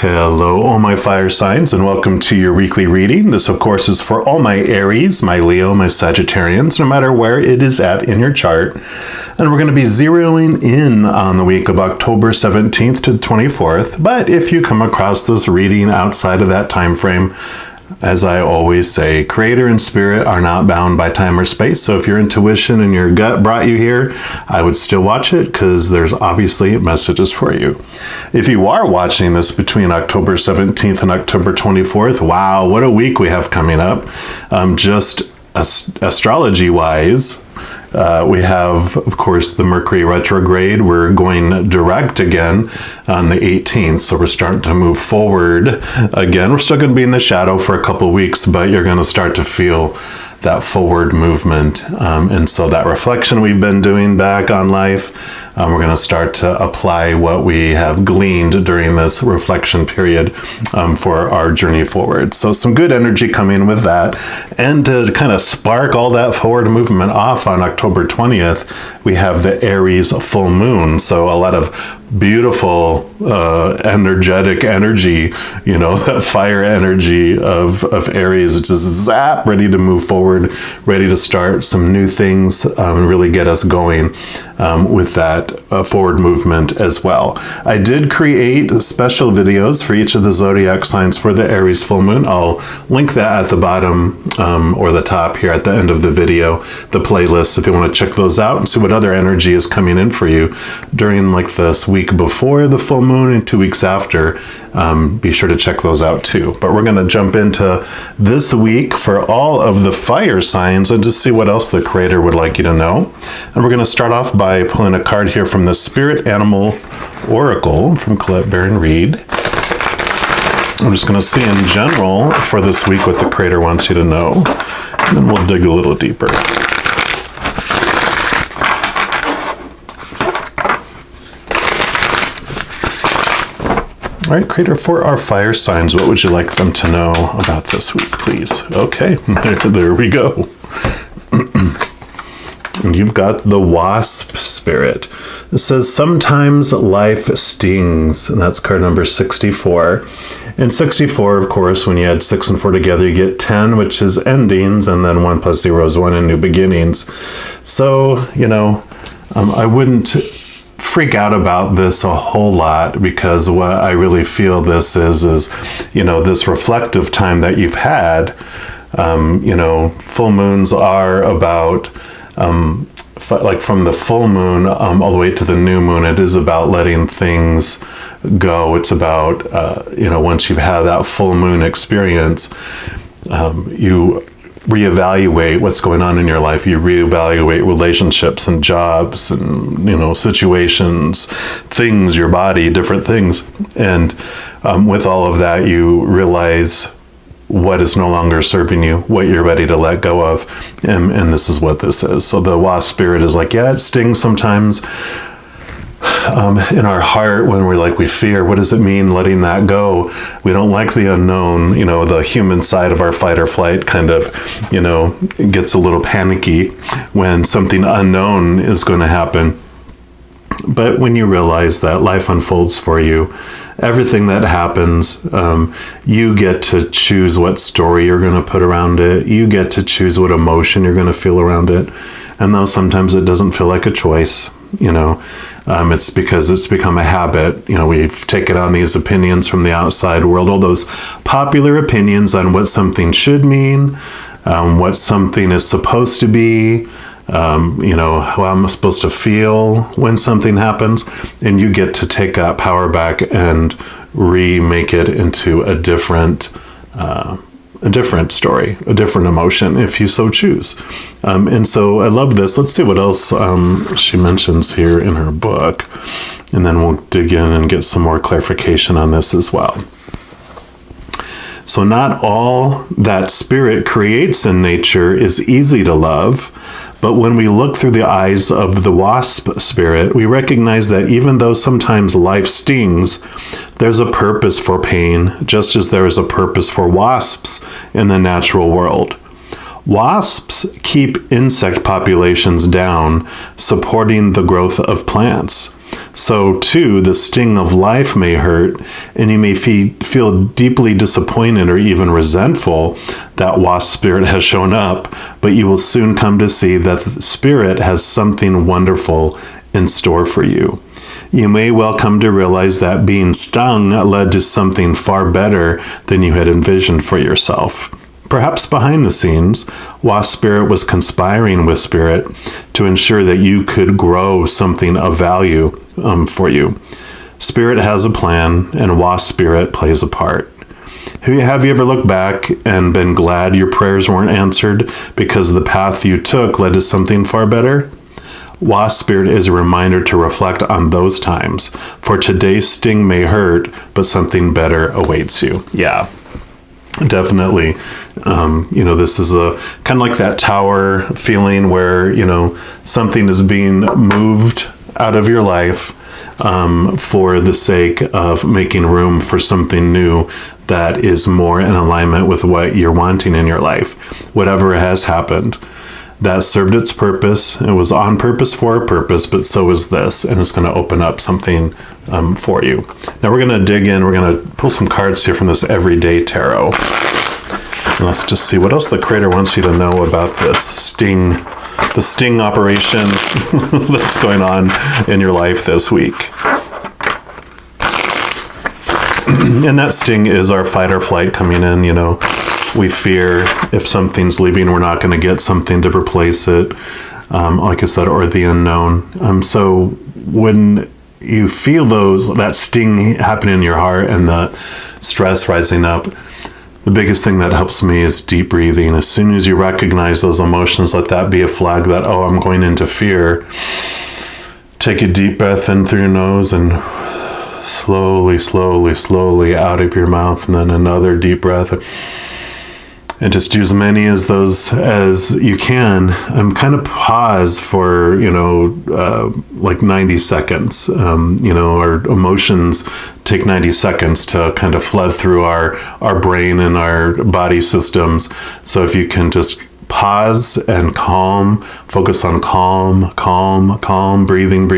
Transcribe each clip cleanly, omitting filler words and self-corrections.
Hello, all my fire signs, and welcome to your weekly reading. This, of course, is for all my Aries, my Leo, my Sagittarians, no matter where it is at in your chart. And we're going to be zeroing in on the week of October 17th to 24th. But if you come across this reading outside of that time frame, as I always say, Creator and Spirit are not bound by time or space. So if your intuition and your gut brought you here, I would still watch it because there's obviously messages for you. If you are watching this between October 17th and October 24th, wow, what a week we have coming up. Just astrology-wise, we have, of course, the Mercury retrograde. We're going direct again on the 18th, so we're starting to move forward again. We're still going to be in the shadow for a couple weeks, but you're going to start to feel that forward movement. And so that reflection we've been doing back on life, we're going to start to apply what we have gleaned during this reflection period for our journey forward. So some good energy coming with that. And to kind of spark all that forward movement off on October 20th, we have the Aries full moon. So a lot of beautiful, energetic energy, that fire energy of Aries, just zap, ready to move forward, ready to start some new things, and really get us going with that forward movement as well. I did create special videos for each of the zodiac signs for the Aries full moon. I'll link that at the bottom or the top here at the end of the video, the playlist, if you want to check those out and see what other energy is coming in for you during like this week before the full moon and 2 weeks after. Be sure to check those out too. But we're going to jump into this week for all of the fire signs and just see what else the Creator would like you to know. And we're going to start off by pulling a card here from the Spirit Animal Oracle from Colette Baron Reed. I'm just going to see in general for this week what the Creator wants you to know. And then we'll dig a little deeper. All right, Creator, for our fire signs, what would you like them to know about this week, please? Okay, there we go. And you've got the Wasp Spirit. It says, sometimes life stings, and that's card number 64. And 64, of course, when you add 6 and 4 together, you get 10, which is endings, and then 1 plus 0 is 1 and new beginnings. So, I wouldn't freak out about this a whole lot, because what I really feel this is this reflective time that you've had. Full moons are about like from the full moon all the way to the new moon, it is about letting things go. It's about once you've had that full moon experience, you reevaluate what's going on in your life. You reevaluate relationships and jobs and situations, things, your body, different things. And with all of that, you realize what is no longer serving you, what you're ready to let go of. And this is what this is. So the Wasp Spirit is like, yeah, it stings sometimes in our heart when we fear. What does it mean letting that go? We don't like the unknown. The human side of our fight or flight kind of, gets a little panicky when something unknown is going to happen. But when you realize that life unfolds for you, everything that happens, you get to choose what story you're going to put around it. You get to choose what emotion you're going to feel around it. And though sometimes it doesn't feel like a choice, it's because it's become a habit. We've taken on these opinions from the outside world, all those popular opinions on what something should mean, what something is supposed to be, how I'm supposed to feel when something happens. And you get to take that power back and remake it into a different story, a different emotion, if you so choose. And so I love this. Let's see what else she mentions here in her book. And then we'll dig in and get some more clarification on this as well. So not all that spirit creates in nature is easy to love, but when we look through the eyes of the Wasp Spirit, we recognize that even though sometimes life stings, there's a purpose for pain, just as there is a purpose for wasps in the natural world. Wasps keep insect populations down, supporting the growth of plants. So too, the sting of life may hurt, and you may feel deeply disappointed or even resentful that wasp spirit has shown up, but you will soon come to see that the spirit has something wonderful in store for you. You may well come to realize that being stung led to something far better than you had envisioned for yourself. Perhaps behind the scenes, wasp spirit was conspiring with spirit to ensure that you could grow something of value for you. Spirit has a plan, and wasp spirit plays a part. Have you ever looked back and been glad your prayers weren't answered because the path you took led to something far better? Wasp spirit is a reminder to reflect on those times, for today's sting may hurt, but something better awaits you. Yeah. Definitely. This is a kind of like that tower feeling where, something is being moved out of your life for the sake of making room for something new that is more in alignment with what you're wanting in your life. Whatever has happened, that served its purpose. It was on purpose for a purpose, but so is this, and it's going to open up something for you. Now we're going to dig in. We're going to pull some cards here from this Everyday Tarot. And let's just see what else the Creator wants you to know about this sting, the sting operation that's going on in your life this week. And that sting is our fight or flight coming in. We fear if something's leaving, we're not going to get something to replace it, like I said, or the unknown. So when you feel that sting happening in your heart and the stress rising up, the biggest thing that helps me is deep breathing. As soon as you recognize those emotions, let that be a flag that, I'm going into fear. Take a deep breath in through your nose and slowly, slowly, slowly out of your mouth, and then another deep breath. And just do as many as those as you can. Kind of pause for, like 90 seconds. Our emotions take 90 seconds to kind of flood through our brain and our body systems. So if you can just pause and calm, focus on calm, breathing,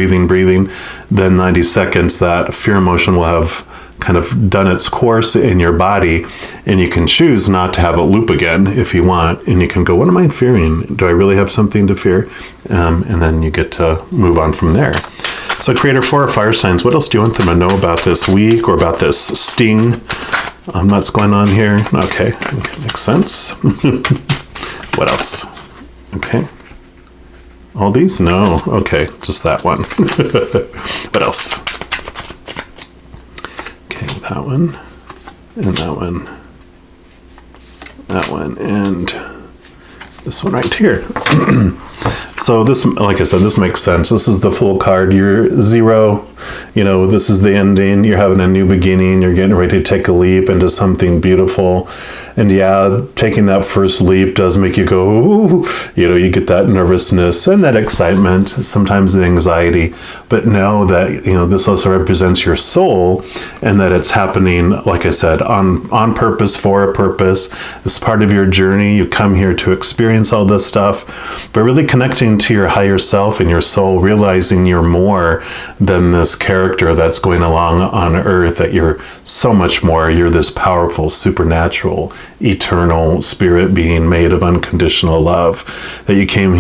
then 90 seconds, that fear emotion will have kind of done its course in your body, and you can choose not to have it loop again if you want, and you can go, what am I fearing? Do I really have something to fear? And then you get to move on from there. So Creator, for our fire signs, what else do you want them to know about this week or about this sting that's going on here? Okay, makes sense. What else? Okay. All these? No. Okay, just that one. What else? Okay, that one, and that one, that one, and this one right here. So this, like I said, this makes sense. This is the Fool card. You're 0, this is the ending. You're having a new beginning. You're getting ready to take a leap into something beautiful. And yeah, taking that first leap does make you go, ooh, you get that nervousness and that excitement, sometimes the anxiety. But know that, this also represents your soul, and that it's happening, like I said, on purpose, for a purpose. It's part of your journey. You come here to experience all this stuff, but really connecting to your higher self and your soul, realizing you're more than this character that's going along on earth, that you're so much more. You're this powerful, supernatural, eternal spirit being made of unconditional love, that you came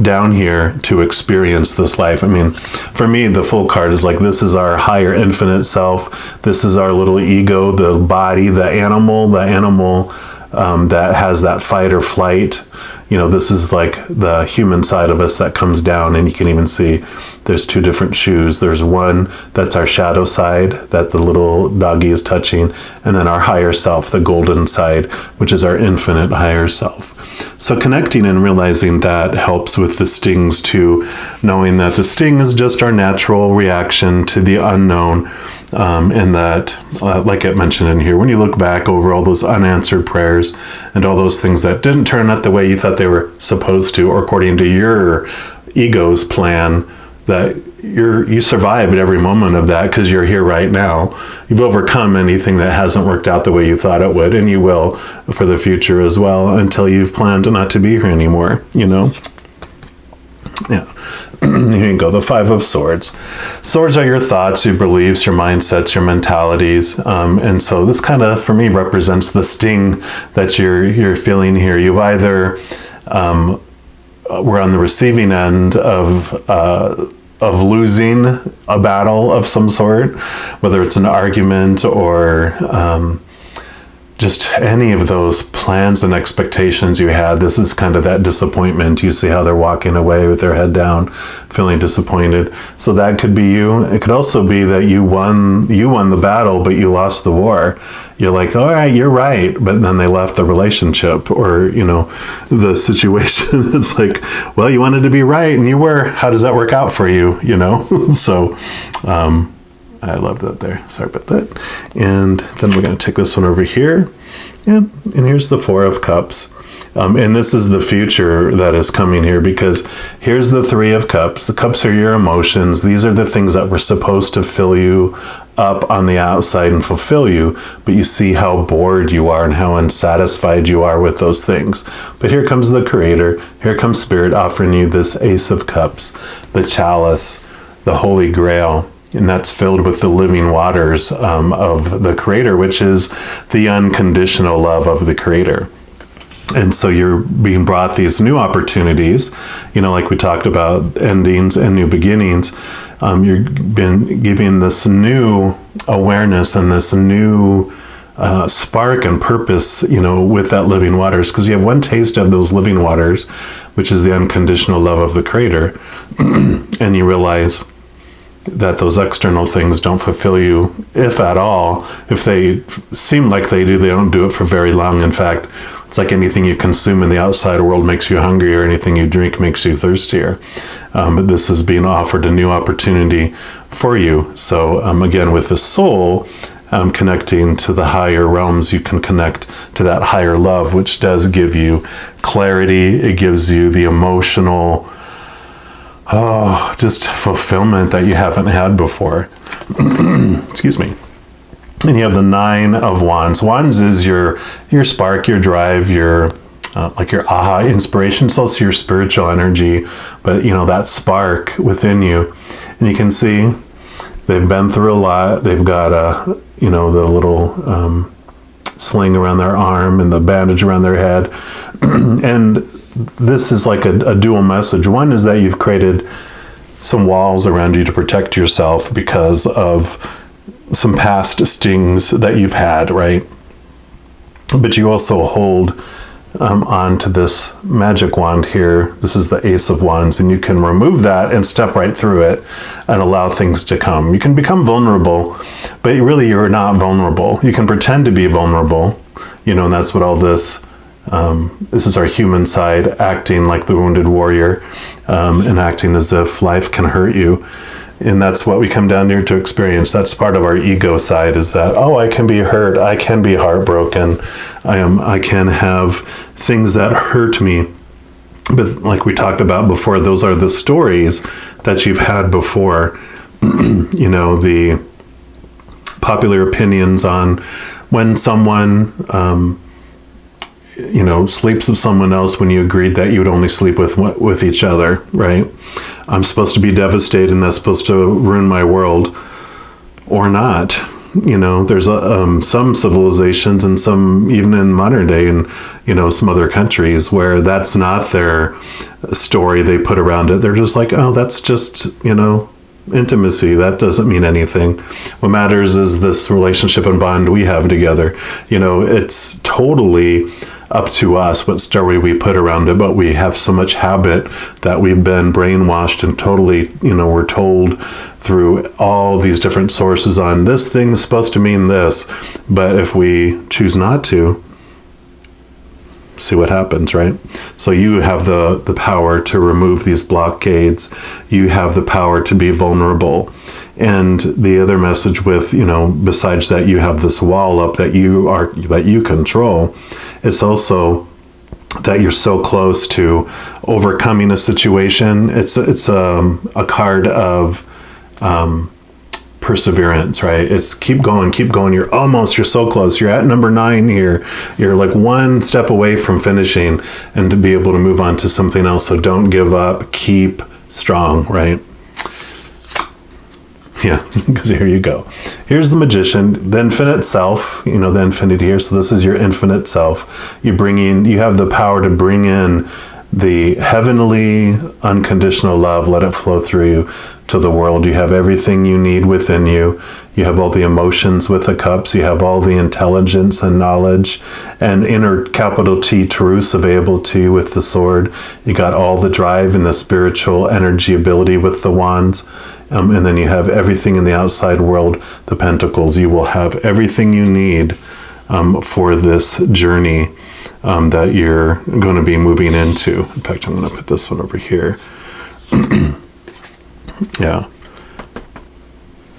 down here to experience this life. I mean, for me, the Fool card is like, this is our higher infinite self. This is our little ego, the body, the animal that has that fight or flight. This is like the human side of us that comes down, and you can even see there's 2 different shoes. There's one that's our shadow side that the little doggy is touching, and then our higher self, the golden side, which is our infinite higher self. So connecting and realizing that helps with the stings too, knowing that the sting is just our natural reaction to the unknown. And that, like I mentioned in here, when you look back over all those unanswered prayers and all those things that didn't turn out the way you thought they were supposed to, or according to your ego's plan, that you survived every moment of that because you're here right now. You've overcome anything that hasn't worked out the way you thought it would, and you will for the future as well, until you've planned not to be here anymore, Yeah. Here you go, the Five of Swords. Swords are your thoughts, your beliefs, your mindsets, your mentalities. And so this kind of, for me, represents the sting that you're feeling here. You've either were on the receiving end of losing a battle of some sort, whether it's an argument or just any of those plans and expectations you had. This is kind of that disappointment. You see how they're walking away with their head down, feeling disappointed. So that could be you. It could also be that you won the battle, but you lost the war. You're like, all right, you're right. But then they left the relationship or, the situation. It's like, well, you wanted to be right and you were. How does that work out for you? So, I love that there. Sorry about that. And then we're going to take this one over here. And here's the Four of Cups. And this is the future that is coming here, because here's the Three of Cups. The cups are your emotions. These are the things that were supposed to fill you up on the outside and fulfill you. But you see how bored you are and how unsatisfied you are with those things. But here comes the Creator. Here comes Spirit offering you this Ace of Cups, the chalice, the Holy Grail. And that's filled with the living waters of the Creator, which is the unconditional love of the Creator. And so you're being brought these new opportunities, like we talked about, endings and new beginnings. You've been given this new awareness and this new spark and purpose, with that living waters, because you have one taste of those living waters, which is the unconditional love of the Creator. And you realize that those external things don't fulfill you, if at all. If they seem like they do, they don't do it for very long. In fact, it's like anything you consume in the outside world makes you hungry, or anything you drink makes you thirstier. But this is being offered a new opportunity for you. So again, with the soul connecting to the higher realms, you can connect to that higher love, which does give you clarity. It gives you the emotional just fulfillment that you haven't had before. Excuse me. And you have the Nine of Wands. Wands is your spark, your drive, your your aha inspiration. It's also your spiritual energy, but that spark within you. And you can see they've been through a lot. They've got the little sling around their arm and the bandage around their head. And this is like a dual message. One is that you've created some walls around you to protect yourself because of some past stings that you've had, right? But you also hold on to this magic wand here. This is the Ace of Wands, and you can remove that and step right through it and allow things to come. You can become vulnerable, but really you're not vulnerable. You can pretend to be vulnerable, and that's what all this is our human side, acting like the wounded warrior, and acting as if life can hurt you. And that's what we come down here to experience. That's part of our ego side, is that, I can be hurt. I can be heartbroken. I can have things that hurt me. But like we talked about before, those are the stories that you've had before. The popular opinions on when someone, sleeps with someone else when you agreed that you would only sleep with each other, right? I'm supposed to be devastated and that's supposed to ruin my world, or not. There's some civilizations, and some even in modern day, and some other countries where that's not their story they put around it. They're just like, that's just intimacy. That doesn't mean anything. What matters is this relationship and bond we have together. It's totally up to us what story we put around it, but we have so much habit that we've been brainwashed and totally, we're told through all these different sources on this thing is supposed to mean this. But if we choose not to, see what happens, right? So you have the power to remove these blockades. You have the power to be vulnerable. And the other message with, besides that, you have this wall up that you control. It's also that you're so close to overcoming a situation. It's a card of perseverance, right? It's keep going. You're so close. You're at number 9 here. You're like one step away from finishing and to be able to move on to something else. So don't give up. Keep strong, right? Yeah, because here you go. Here's the Magician, the infinite self, the infinity here. So this is your infinite self. You have the power to bring in the heavenly, unconditional love, let it flow through you to the world. You have everything you need within you. You have all the emotions with the cups. You have all the intelligence and knowledge and inner capital T truths available to you with the sword. You got all the drive and the spiritual energy ability with the wands. And then you have everything in the outside world, the pentacles. You will have everything you need for this journey that you're going to be moving into. In fact, I'm going to put this one over here. Yeah.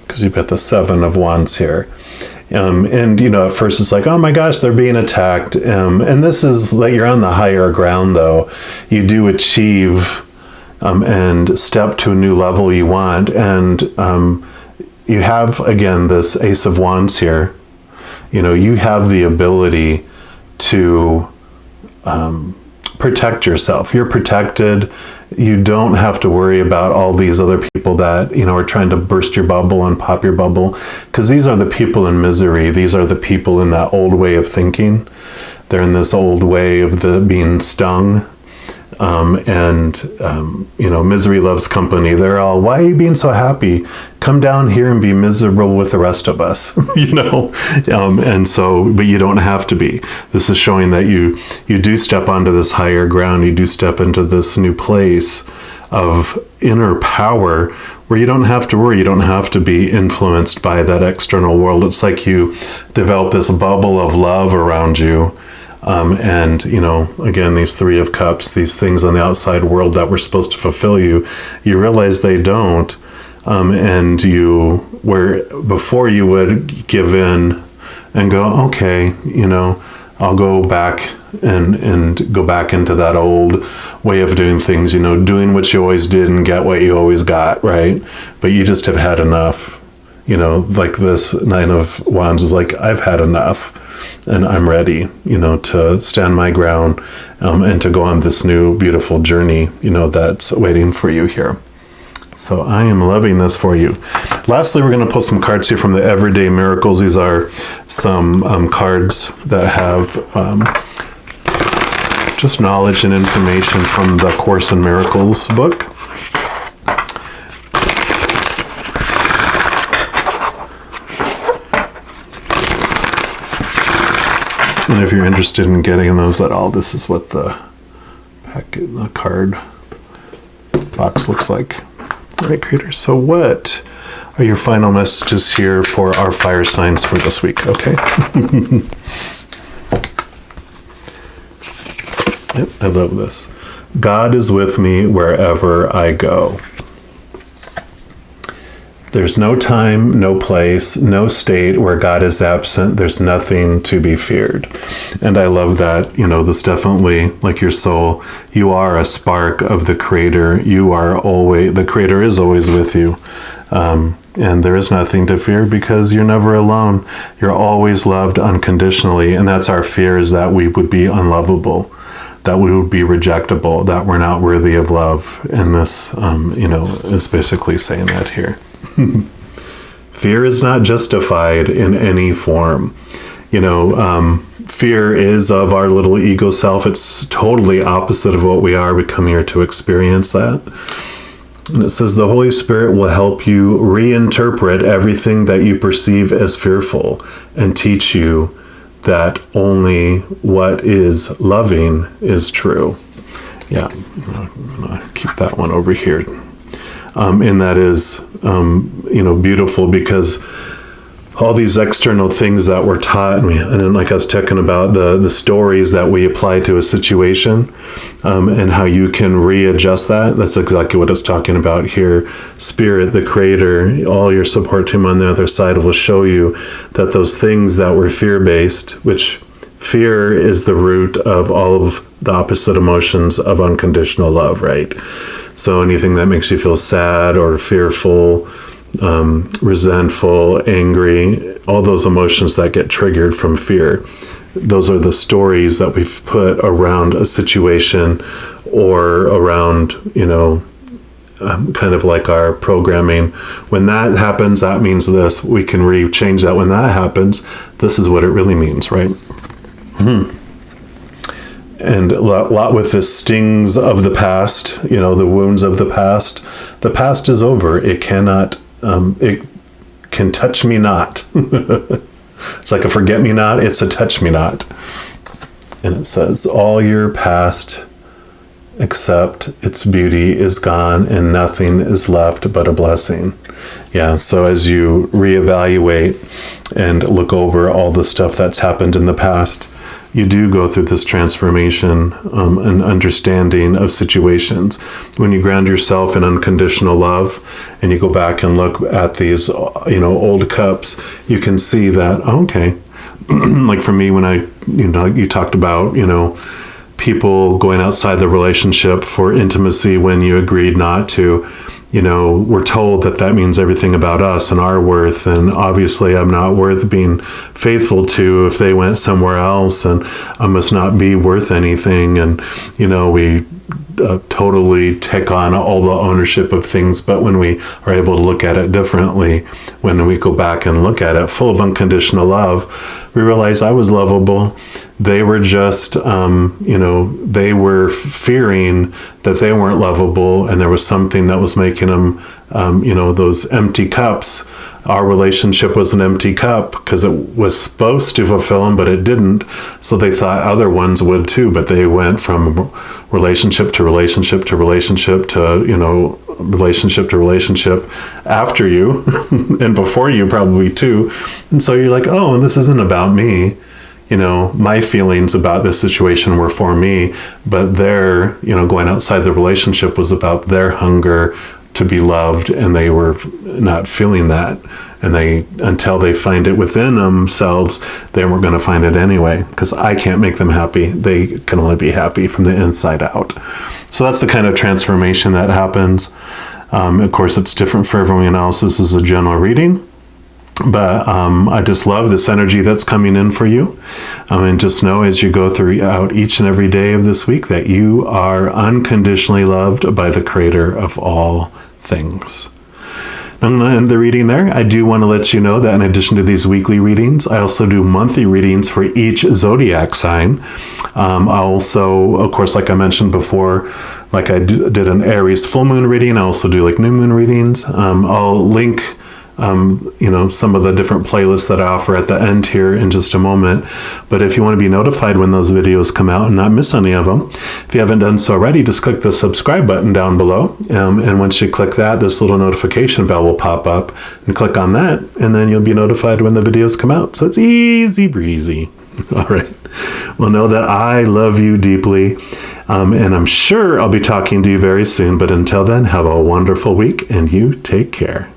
Because you've got the 7 of Wands here. And, at first it's like, oh my gosh, they're being attacked. And this is like you're on the higher ground, though. You do achieve and step to a new level you want. And you have, again, this Ace of Wands here. You have the ability to protect yourself. You're protected. You don't have to worry about all these other people that, are trying to burst your bubble and pop your bubble. Because these are the people in misery. These are the people in that old way of thinking. They're in this old way of being stung. Misery loves company. They're all, why are you being so happy? Come down here and be miserable with the rest of us, but you don't have to be. This is showing that you do step onto this higher ground. You do step into this new place of inner power where you don't have to worry. You don't have to be influenced by that external world. It's like you develop this bubble of love around you. Again, these 3 of Cups, these things on the outside world that were supposed to fulfill you, you realize they don't. Before you would give in and go, okay, I'll go back and go back into that old way of doing things, doing what you always did and get what you always got, right? But you just have had enough. Like this 9 of Wands is like, I've had enough. And I'm ready, to stand my ground and to go on this new, beautiful journey, that's waiting for you here. So I am loving this for you. Lastly, we're going to pull some cards here from the Everyday Miracles. These are some cards that have just knowledge and information from the Course in Miracles book. And if you're interested in getting those at all, this is what the card box looks like. All right, creators. So what are your final messages here for our fire signs for this week? Okay. Yep, I love this. God is with me wherever I go. There's no time, no place, no state where God is absent. There's nothing to be feared. And I love that, this definitely, like your soul, you are a spark of the Creator. The Creator is always with you. And there is nothing to fear because you're never alone. You're always loved unconditionally. And that's our fear, is that we would be unlovable, that we would be rejectable, that we're not worthy of love. And this, is basically saying that here. Fear is not justified in any form. Fear is of our little ego self. It's totally opposite of what we are. We come here to experience that. And it says the Holy Spirit will help you reinterpret everything that you perceive as fearful and teach you that only what is loving is true. Yeah, I'm going to keep that one over here. And that is, beautiful, because all these external things that we're taught, and then like I was talking about the stories that we apply to a situation, and how you can readjust that. That's exactly what it's talking about here. Spirit, the Creator, all your support team on the other side will show you that those things that were fear-based, which fear is the root of all of the opposite emotions of unconditional love, right? So anything that makes you feel sad or fearful, resentful, angry, all those emotions that get triggered from fear, those are the stories that we've put around a situation or around, kind of like our programming. When that happens, that means this. We can change that. When that happens, this is what it really means, right? And a lot with the stings of the past, the wounds of the past. The past is over. It cannot, it can touch me not. It's like a forget me not. It's a touch me not. And it says, all your past except its beauty is gone and nothing is left but a blessing. Yeah, so as you reevaluate and look over all the stuff that's happened in the past, you do go through this transformation and understanding of situations. When you ground yourself in unconditional love and you go back and look at these, old cups, you can see that, okay, like for me, when you talked about, people going outside the relationship for intimacy when you agreed not to, we're told that means everything about us and our worth. And obviously I'm not worth being faithful to if they went somewhere else, and I must not be worth anything. And, we totally take on all the ownership of things. But when we are able to look at it differently, when we go back and look at it full of unconditional love, we realize I was lovable. They were just, they were fearing that they weren't lovable, and there was something that was making them, those empty cups. Our relationship was an empty cup because it was supposed to fulfill them, but it didn't. So they thought other ones would too, but they went from relationship to relationship to relationship to, relationship to relationship after you and before you probably too. And so you're like, oh, this isn't about me. My feelings about this situation were for me, but their, going outside the relationship was about their hunger to be loved, and they were not feeling that. And until they find it within themselves, they weren't going to find it anyway, because I can't make them happy. They can only be happy from the inside out. So that's the kind of transformation that happens. Of course, it's different for everyone else. This is a general reading. But I just love this energy that's coming in for you. And just know as you go throughout each and every day of this week that you are unconditionally loved by the Creator of all things. I'm going to end the reading there. I do want to let you know that in addition to these weekly readings, I also do monthly readings for each zodiac sign. I also, of course, like I mentioned before, like I did an Aries full moon reading. I also do like new moon readings. I'll link some of the different playlists that I offer at the end here in just a moment. But if you want to be notified when those videos come out and not miss any of them, if you haven't done so already, just click the subscribe button down below. And once you click that, this little notification bell will pop up, and click on that, and then you'll be notified when the videos come out. So it's easy breezy. All right. Well, know that I love you deeply. And I'm sure I'll be talking to you very soon. But until then, have a wonderful week, and you take care.